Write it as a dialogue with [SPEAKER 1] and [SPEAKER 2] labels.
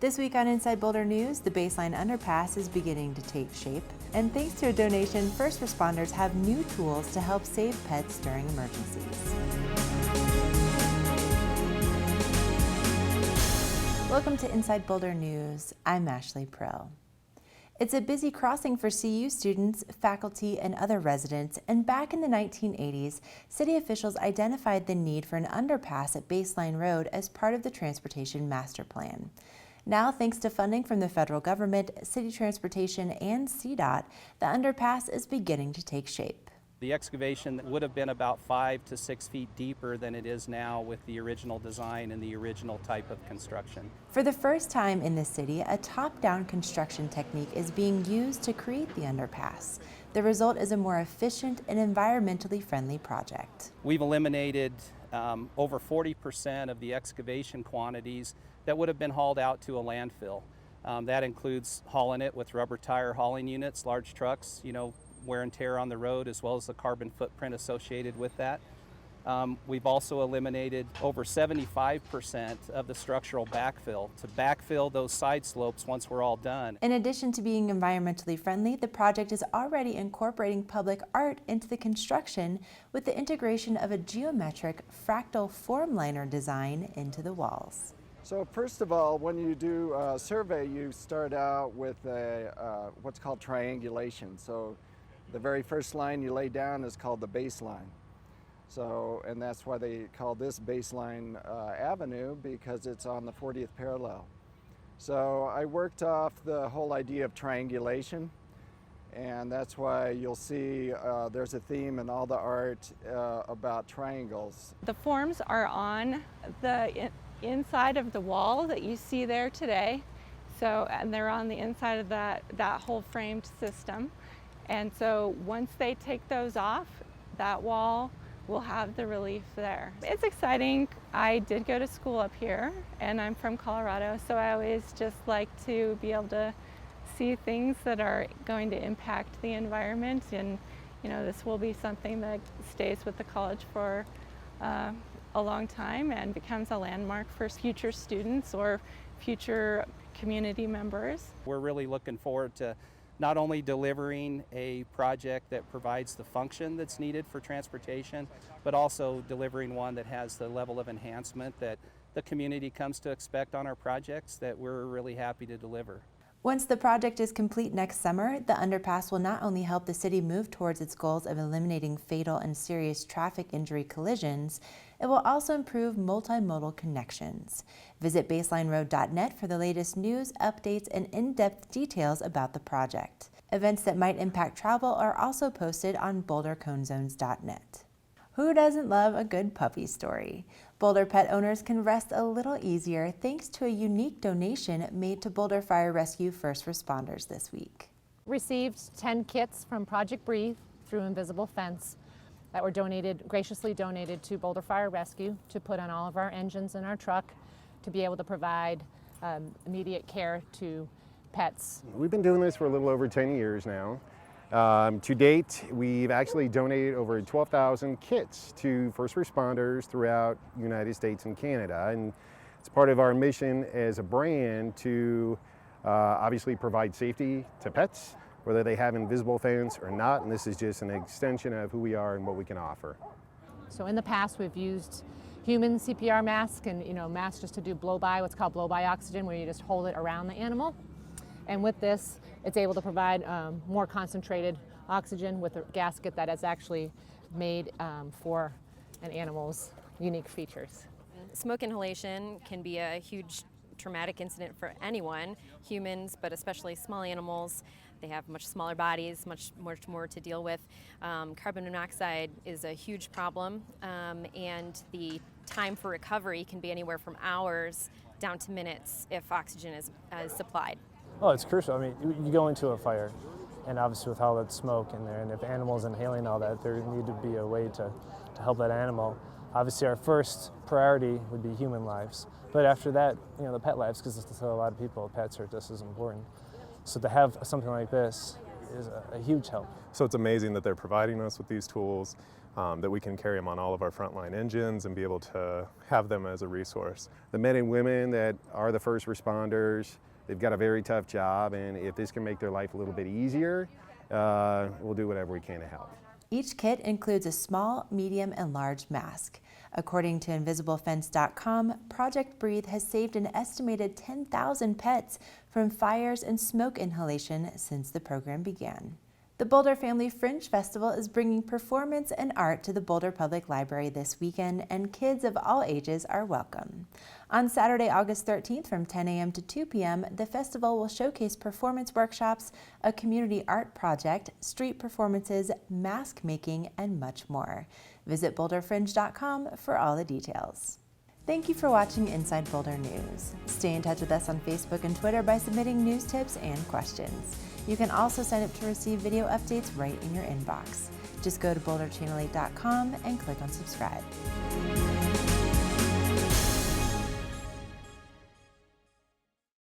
[SPEAKER 1] This week on Inside Boulder News, the Baseline Underpass is beginning to take shape. And thanks to a donation, first responders have new tools to help save pets during emergencies. Welcome to Inside Boulder News. I'm Ashley Prill. It's a busy crossing for CU students, faculty, and other residents, and back in the 1980s, city officials identified the need for an underpass at Baseline Road as part of the Transportation Master Plan. Now, thanks to funding from the federal government, city transportation, and CDOT, the underpass is beginning to take shape.
[SPEAKER 2] The excavation would have been about 5 to 6 feet deeper than it is now with the original design and the original type of construction.
[SPEAKER 1] For the first time in the city, a top-down construction technique is being used to create the underpass. The result is a more efficient and environmentally friendly project.
[SPEAKER 2] We've eliminated over 40% of the excavation quantities that would have been hauled out to a landfill. That includes hauling it with rubber tire hauling units, large trucks, wear and tear on the road, as well as the carbon footprint associated with that. We've also eliminated over 75% of the structural backfill to backfill those side slopes once we're all done.
[SPEAKER 1] In addition to being environmentally friendly, the project is already incorporating public art into the construction with the integration of a geometric fractal formliner design into the walls.
[SPEAKER 3] So first of all, when you do a survey, you start out with what's called triangulation. So the very first line you lay down is called the baseline. So, and that's why they call this Baseline Avenue, because it's on the 40th parallel. So I worked off the whole idea of triangulation, and that's why you'll see there's a theme in all the art about triangles.
[SPEAKER 4] The forms are on the inside of the wall that you see there today. So, and they're on the inside of that whole framed system. And so once they take those off, that wall will have the relief there. It's exciting. I did go to school up here, and I'm from Colorado, so I always just like to be able to see things that are going to impact the environment, and this will be something that stays with the college for a long time and becomes a landmark for future students or future community members.
[SPEAKER 2] We're really looking forward to not only delivering a project that provides the function that's needed for transportation, but also delivering one that has the level of enhancement that the community comes to expect on our projects that we're really happy to deliver.
[SPEAKER 1] Once the project is complete next summer, the underpass will not only help the city move towards its goals of eliminating fatal and serious traffic injury collisions, it will also improve multimodal connections. Visit baselineroad.net for the latest news, updates, and in-depth details about the project. Events that might impact travel are also posted on boulderconezones.net. Who doesn't love a good puppy story? Boulder pet owners can rest a little easier thanks to a unique donation made to Boulder Fire Rescue first responders this week.
[SPEAKER 5] Received 10 kits from Project Breathe through Invisible Fence that were graciously donated to Boulder Fire Rescue to put on all of our engines in our truck to be able to provide immediate care to pets.
[SPEAKER 6] We've been doing this for a little over 10 years now. To date, we've actually donated over 12,000 kits to first responders throughout the United States and Canada. And it's part of our mission as a brand to obviously provide safety to pets, whether they have invisible fence or not. And this is just an extension of who we are and what we can offer.
[SPEAKER 5] So in the past, we've used human CPR masks and masks just to do blow-by, what's called blow-by oxygen, where you just hold it around the animal. And with this, it's able to provide more concentrated oxygen with a gasket that is actually made for an animal's unique features.
[SPEAKER 7] Smoke inhalation can be a huge traumatic incident for anyone, humans, but especially small animals. They have much smaller bodies, much more to deal with. Carbon monoxide is a huge problem, and the time for recovery can be anywhere from hours down to minutes if oxygen is supplied.
[SPEAKER 8] Oh, it's crucial. I mean, you go into a fire, and obviously with all that smoke in there, and if animals inhaling all that, there need to be a way to help that animal. Obviously, our first priority would be human lives, but after that, the pet lives, because to a lot of people, pets are just as important. So to have something like this is a huge help.
[SPEAKER 9] So it's amazing that they're providing us with these tools. that we can carry them on all of our frontline engines and be able to have them as a resource.
[SPEAKER 6] The men and women that are the first responders, they've got a very tough job, and if this can make their life a little bit easier, we'll do whatever we can to help.
[SPEAKER 1] Each kit includes a small, medium, and large mask. According to InvisibleFence.com, Project Breathe has saved an estimated 10,000 pets from fires and smoke inhalation since the program began. The Boulder Family Fringe Festival is bringing performance and art to the Boulder Public Library this weekend, and kids of all ages are welcome. On Saturday, August 13th from 10 a.m. to 2 p.m., the festival will showcase performance workshops, a community art project, street performances, mask making, and much more. Visit boulderfringe.com for all the details. Thank you for watching Inside Boulder News. Stay in touch with us on Facebook and Twitter by submitting news tips and questions. You can also sign up to receive video updates right in your inbox. Just go to boulderchannel8.com and click on subscribe.